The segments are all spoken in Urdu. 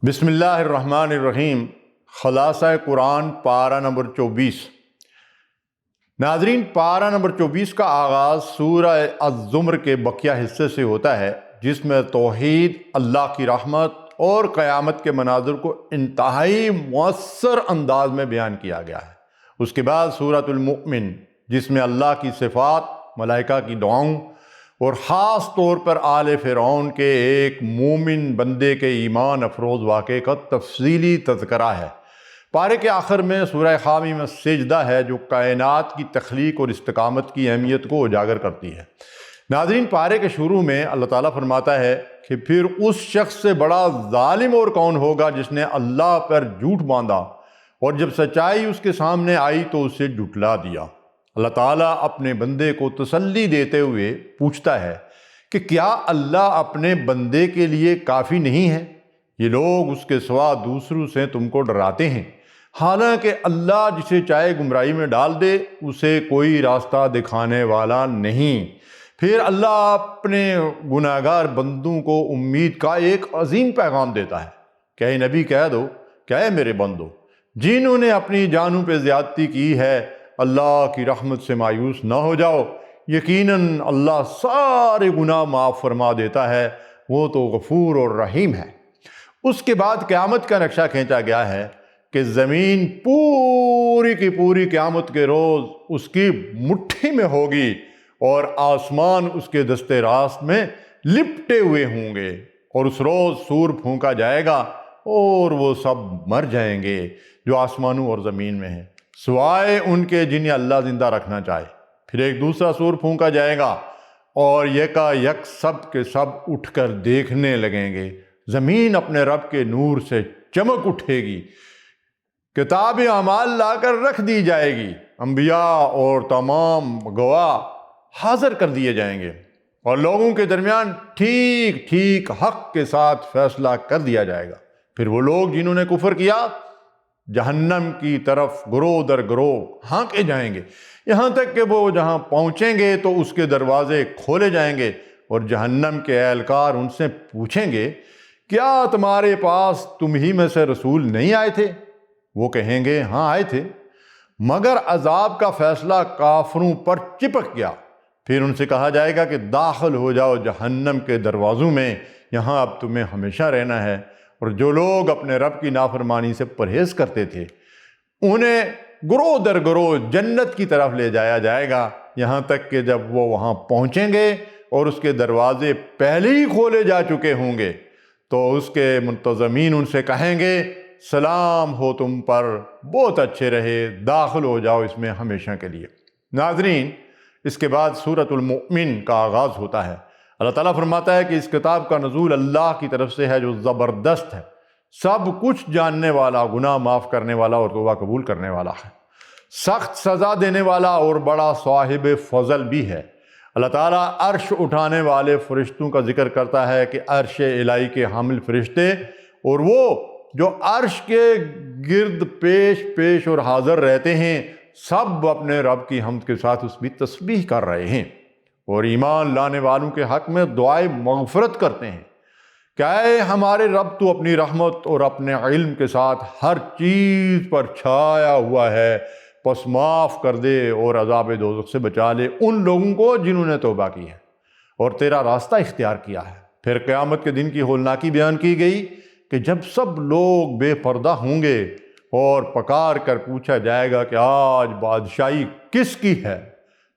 بسم اللہ الرحمن الرحیم۔ خلاصہ قرآن پارہ نمبر 24۔ ناظرین، پارہ نمبر 24 کا آغاز سورہ الزمر کے بقیہ حصے سے ہوتا ہے، جس میں توحید، اللہ کی رحمت اور قیامت کے مناظر کو انتہائی مؤثر انداز میں بیان کیا گیا ہے۔ اس کے بعد سورۃ المؤمن، جس میں اللہ کی صفات، ملائکہ کی دعاؤں اور خاص طور پر آل فرعون کے ایک مومن بندے کے ایمان افروز واقعے کا تفصیلی تذکرہ ہے۔ پارے کے آخر میں سورہ حامی میں سجدہ ہے، جو کائنات کی تخلیق اور استقامت کی اہمیت کو اجاگر کرتی ہے۔ ناظرین، پارے کے شروع میں اللہ تعالیٰ فرماتا ہے کہ پھر اس شخص سے بڑا ظالم اور کون ہوگا جس نے اللہ پر جھوٹ باندھا اور جب سچائی اس کے سامنے آئی تو اسے جھٹلا دیا۔ اللہ تعالیٰ اپنے بندے کو تسلی دیتے ہوئے پوچھتا ہے کہ کیا اللہ اپنے بندے کے لیے کافی نہیں ہے؟ یہ لوگ اس کے سوا دوسروں سے تم کو ڈراتے ہیں، حالانکہ اللہ جسے چاہے گمراہی میں ڈال دے، اسے کوئی راستہ دکھانے والا نہیں۔ پھر اللہ اپنے گناہگار بندوں کو امید کا ایک عظیم پیغام دیتا ہے کہ اے نبی کہہ دو کہ اے میرے بندو، جنہوں نے اپنی جانوں پہ زیادتی کی ہے، اللہ کی رحمت سے مایوس نہ ہو جاؤ۔ یقیناً اللہ سارے گناہ معاف فرما دیتا ہے، وہ تو غفور اور رحیم ہے۔ اس کے بعد قیامت کا نقشہ کھینچا گیا ہے کہ زمین پوری کی پوری قیامت کے روز اس کی مٹھی میں ہوگی اور آسمان اس کے دستے راست میں لپٹے ہوئے ہوں گے، اور اس روز سور پھونکا جائے گا اور وہ سب مر جائیں گے جو آسمانوں اور زمین میں ہیں، سوائے ان کے جنہیں اللہ زندہ رکھنا چاہے۔ پھر ایک دوسرا سور پھونکا جائے گا اور یکا یک سب کے سب اٹھ کر دیکھنے لگیں گے۔ زمین اپنے رب کے نور سے چمک اٹھے گی، کتاب اعمال لا کر رکھ دی جائے گی، انبیاء اور تمام گواہ حاضر کر دیے جائیں گے اور لوگوں کے درمیان ٹھیک ٹھیک حق کے ساتھ فیصلہ کر دیا جائے گا۔ پھر وہ لوگ جنہوں نے کفر کیا جہنم کی طرف گروہ در گروہ ہانکے جائیں گے، یہاں تک کہ وہ جہاں پہنچیں گے تو اس کے دروازے کھولے جائیں گے اور جہنم کے اہلکار ان سے پوچھیں گے کیا تمہارے پاس تم ہی میں سے رسول نہیں آئے تھے؟ وہ کہیں گے ہاں آئے تھے، مگر عذاب کا فیصلہ کافروں پر چپک گیا۔ پھر ان سے کہا جائے گا کہ داخل ہو جاؤ جہنم کے دروازوں میں، یہاں اب تمہیں ہمیشہ رہنا ہے۔ اور جو لوگ اپنے رب کی نافرمانی سے پرہیز کرتے تھے انہیں گروہ در گروہ جنت کی طرف لے جایا جائے گا، یہاں تک کہ جب وہ وہاں پہنچیں گے اور اس کے دروازے پہلے ہی کھولے جا چکے ہوں گے تو اس کے منتظمین ان سے کہیں گے سلام ہو تم پر، بہت اچھے رہے، داخل ہو جاؤ اس میں ہمیشہ کے لیے۔ ناظرین، اس کے بعد سورۃ المؤمن کا آغاز ہوتا ہے۔ اللہ تعالیٰ فرماتا ہے کہ اس کتاب کا نزول اللہ کی طرف سے ہے جو زبردست ہے، سب کچھ جاننے والا، گناہ معاف کرنے والا اور توبہ قبول کرنے والا ہے، سخت سزا دینے والا اور بڑا صاحب فضل بھی ہے۔ اللہ تعالیٰ عرش اٹھانے والے فرشتوں کا ذکر کرتا ہے کہ عرش الہی کے حامل فرشتے اور وہ جو عرش کے گرد پیش پیش اور حاضر رہتے ہیں، سب اپنے رب کی حمد کے ساتھ اس کی تسبیح کر رہے ہیں اور ایمان لانے والوں کے حق میں دعائے مغفرت کرتے ہیں کہ اے ہمارے رب، تو اپنی رحمت اور اپنے علم کے ساتھ ہر چیز پر چھایا ہوا ہے، پس معاف کر دے اور عذاب دوزخ سے بچا لے ان لوگوں کو جنہوں نے توبہ کی ہے اور تیرا راستہ اختیار کیا ہے۔ پھر قیامت کے دن کی ہولناکی بیان کی گئی کہ جب سب لوگ بے پردہ ہوں گے اور پکار کر پوچھا جائے گا کہ آج بادشاہی کس کی ہے،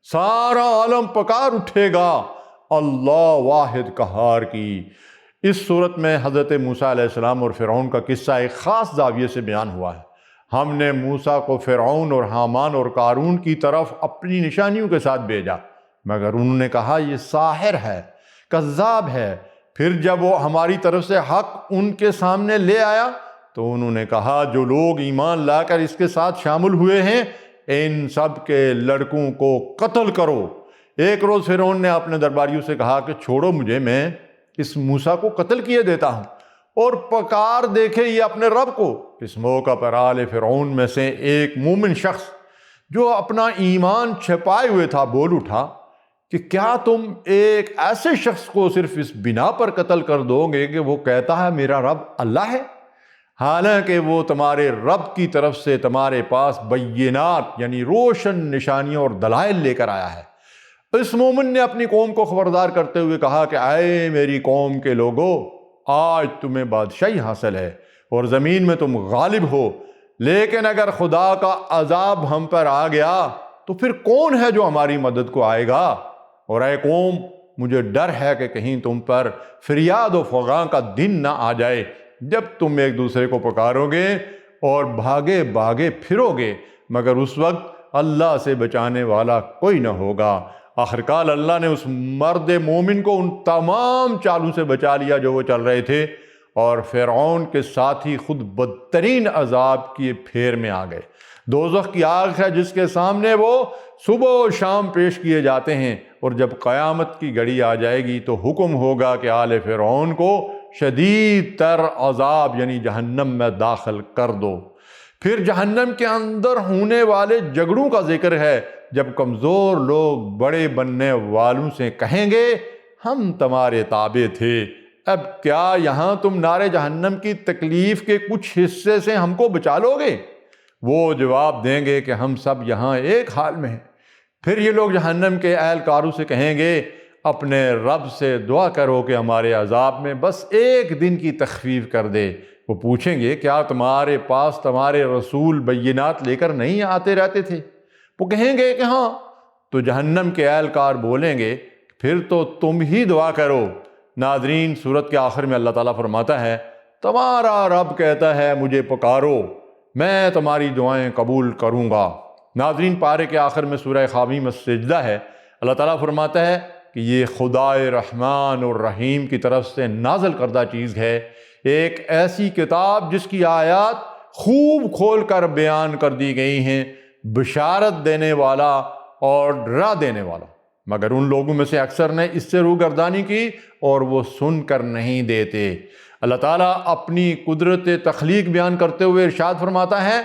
سارا عالم پکار اٹھے گا اللہ واحد قہار کی۔ اس صورت میں حضرت موسیٰ علیہ السلام اور فرعون کا قصہ ایک خاص زاویے سے بیان ہوا ہے۔ ہم نے موسیٰ کو فرعون اور حامان اور قارون کی طرف اپنی نشانیوں کے ساتھ بھیجا، مگر انہوں نے کہا یہ ساحر ہے، کذاب ہے۔ پھر جب وہ ہماری طرف سے حق ان کے سامنے لے آیا تو انہوں نے کہا جو لوگ ایمان لا کر اس کے ساتھ شامل ہوئے ہیں ان سب کے لڑکوں کو قتل کرو۔ ایک روز فرعون نے اپنے درباریوں سے کہا کہ چھوڑو مجھے، میں اس موسیٰ کو قتل کیے دیتا ہوں اور پکار دیکھے یہ اپنے رب کو۔ اس موقع پر آل فرعون میں سے ایک مومن شخص جو اپنا ایمان چھپائے ہوئے تھا بول اٹھا کہ کیا تم ایک ایسے شخص کو صرف اس بنا پر قتل کر دو گے کہ وہ کہتا ہے میرا رب اللہ ہے؟ حالانکہ وہ تمہارے رب کی طرف سے تمہارے پاس بینات یعنی روشن نشانیاں اور دلائل لے کر آیا ہے۔ اس مومن نے اپنی قوم کو خبردار کرتے ہوئے کہا کہ اے میری قوم کے لوگو، آج تمہیں بادشاہی حاصل ہے اور زمین میں تم غالب ہو، لیکن اگر خدا کا عذاب ہم پر آ گیا تو پھر کون ہے جو ہماری مدد کو آئے گا؟ اور اے قوم، مجھے ڈر ہے کہ کہیں تم پر فریاد و فغاں کا دن نہ آ جائے جب تم ایک دوسرے کو پکارو گے اور بھاگے بھاگے پھرو گے، مگر اس وقت اللہ سے بچانے والا کوئی نہ ہوگا۔ آخرکار اللہ نے اس مرد مومن کو ان تمام چالوں سے بچا لیا جو وہ چل رہے تھے، اور فرعون کے ساتھی خود بدترین عذاب کی پھیر میں آ گئے۔ دوزخ کی آگ ہے جس کے سامنے وہ صبح و شام پیش کیے جاتے ہیں، اور جب قیامت کی گھڑی آ جائے گی تو حکم ہوگا کہ آل فرعون کو شدید تر عذاب یعنی جہنم میں داخل کر دو۔ پھر جہنم کے اندر ہونے والے جھگڑوں کا ذکر ہے، جب کمزور لوگ بڑے بننے والوں سے کہیں گے ہم تمہارے تابع تھے، اب کیا یہاں تم نار جہنم کی تکلیف کے کچھ حصے سے ہم کو بچا لو گے؟ وہ جواب دیں گے کہ ہم سب یہاں ایک حال میں ہیں۔ پھر یہ لوگ جہنم کے اہلکاروں سے کہیں گے اپنے رب سے دعا کرو کہ ہمارے عذاب میں بس ایک دن کی تخفیف کر دے۔ وہ پوچھیں گے کیا تمہارے پاس تمہارے رسول بینات لے کر نہیں آتے رہتے تھے؟ وہ کہیں گے کہ ہاں۔ تو جہنم کے اہلکار بولیں گے پھر تو تم ہی دعا کرو۔ ناظرین، سورت کے آخر میں اللہ تعالیٰ فرماتا ہے تمہارا رب کہتا ہے مجھے پکارو، میں تمہاری دعائیں قبول کروں گا۔ ناظرین، پارے کے آخر میں سورہ حامیم السجدہ ہے۔ اللہ تعالیٰ فرماتا ہے کہ یہ خدائے رحمان اور رحیم کی طرف سے نازل کردہ چیز ہے، ایک ایسی کتاب جس کی آیات خوب کھول کر بیان کر دی گئی ہیں، بشارت دینے والا اور ڈرا دینے والا، مگر ان لوگوں میں سے اکثر نے اس سے روگردانی کی اور وہ سن کر نہیں دیتے۔ اللہ تعالیٰ اپنی قدرت تخلیق بیان کرتے ہوئے ارشاد فرماتا ہے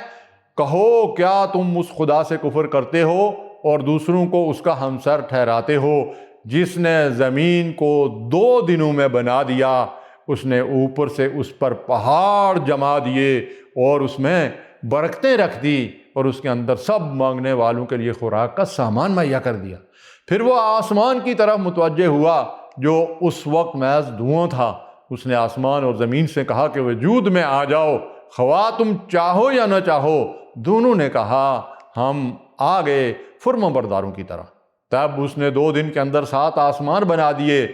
کہو کیا تم اس خدا سے کفر کرتے ہو اور دوسروں کو اس کا ہمسر ٹھہراتے ہو جس نے زمین کو 2 دنوں میں بنا دیا، اس نے اوپر سے اس پر پہاڑ جما دیے اور اس میں برکتیں رکھ دی اور اس کے اندر سب مانگنے والوں کے لیے خوراک کا سامان مہیا کر دیا۔ پھر وہ آسمان کی طرف متوجہ ہوا جو اس وقت محض دھواں تھا، اس نے آسمان اور زمین سے کہا کہ وجود میں آ جاؤ، خواہ تم چاہو یا نہ چاہو۔ دونوں نے کہا ہم آ گئے فرمانبرداروں کی طرح۔ تب اس نے 2 دن کے اندر 7 آسمان بنا دیے۔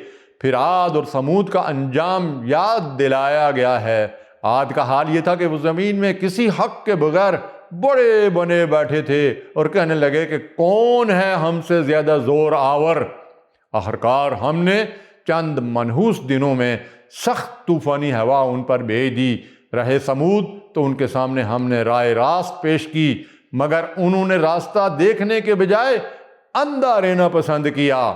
پھر عاد اور سمود کا انجام یاد دلایا گیا ہے۔ عاد کا حال یہ تھا کہ وہ زمین میں کسی حق کے بغیر بڑے بنے بیٹھے تھے اور کہنے لگے کہ کون ہے ہم سے زیادہ زور آور۔ آخرکار ہم نے چند منحوس دنوں میں سخت طوفانی ہوا ان پر بھیج دی۔ رہے سمود تو ان کے سامنے ہم نے رائے راست پیش کی، مگر انہوں نے راستہ دیکھنے کے بجائے اندھا رہنا پسند کیا۔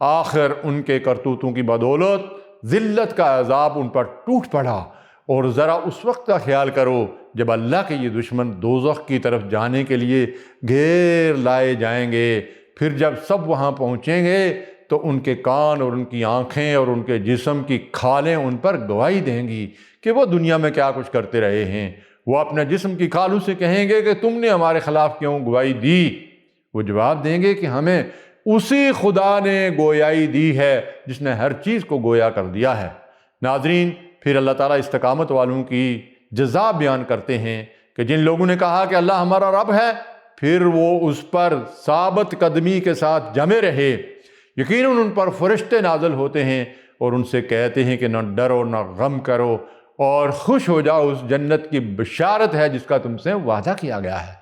آخر ان کے کرتوتوں کی بدولت ذلت کا عذاب ان پر ٹوٹ پڑا۔ اور ذرا اس وقت کا خیال کرو جب اللہ کے یہ دشمن دوزخ کی طرف جانے کے لیے گھیر لائے جائیں گے، پھر جب سب وہاں پہنچیں گے تو ان کے کان اور ان کی آنکھیں اور ان کے جسم کی کھالیں ان پر گواہی دیں گی کہ وہ دنیا میں کیا کچھ کرتے رہے ہیں۔ وہ اپنے جسم کی کھالوں سے کہیں گے کہ تم نے ہمارے خلاف کیوں گواہی دی؟ وہ جواب دیں گے کہ ہمیں اسی خدا نے گویائی دی ہے جس نے ہر چیز کو گویا کر دیا ہے۔ ناظرین، پھر اللہ تعالیٰ استقامت والوں کی جزا بیان کرتے ہیں کہ جن لوگوں نے کہا کہ اللہ ہمارا رب ہے، پھر وہ اس پر ثابت قدمی کے ساتھ جمے رہے، یقیناً ان پر فرشتے نازل ہوتے ہیں اور ان سے کہتے ہیں کہ نہ ڈرو نہ غم کرو اور خوش ہو جاؤ، اس جنت کی بشارت ہے جس کا تم سے وعدہ کیا گیا ہے۔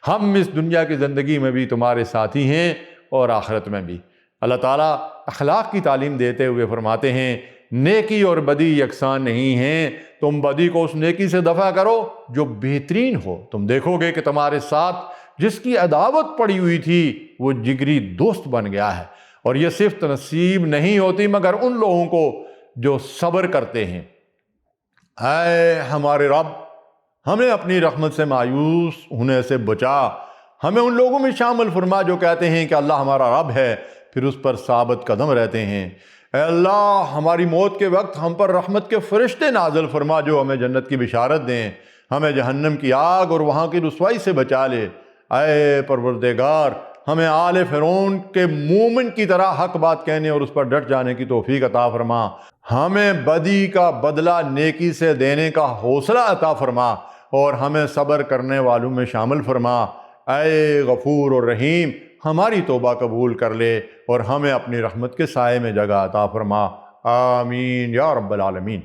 ہم اس دنیا کی زندگی میں بھی تمہارے ساتھی ہیں اور آخرت میں بھی۔ اللہ تعالیٰ اخلاق کی تعلیم دیتے ہوئے فرماتے ہیں نیکی اور بدی یکساں نہیں ہیں، تم بدی کو اس نیکی سے دفع کرو جو بہترین ہو، تم دیکھو گے کہ تمہارے ساتھ جس کی عداوت پڑی ہوئی تھی وہ جگری دوست بن گیا ہے۔ اور یہ صرف نصیب نہیں ہوتی مگر ان لوگوں کو جو صبر کرتے ہیں۔ اے ہمارے رب، ہمیں اپنی رحمت سے مایوس ہونے سے بچا، ہمیں ان لوگوں میں شامل فرما جو کہتے ہیں کہ اللہ ہمارا رب ہے، پھر اس پر ثابت قدم رہتے ہیں۔ اے اللہ ہماری موت کے وقت ہم پر رحمت کے فرشتے نازل فرما جو ہمیں جنت کی بشارت دیں، ہمیں جہنم کی آگ اور وہاں کی رسوائی سے بچا لے۔ اے پروردگار ہمیں آل فرعون کے مومن کی طرح حق بات کہنے اور اس پر ڈٹ جانے کی توفیق عطا فرما، ہمیں بدی کا بدلہ نیکی سے دینے کا حوصلہ عطا فرما اور ہمیں صبر کرنے والوں میں شامل فرما۔ اے غفور اور رحیم ہماری توبہ قبول کر لے اور ہمیں اپنی رحمت کے سائے میں جگہ عطا فرما۔ آمین یا رب العالمین۔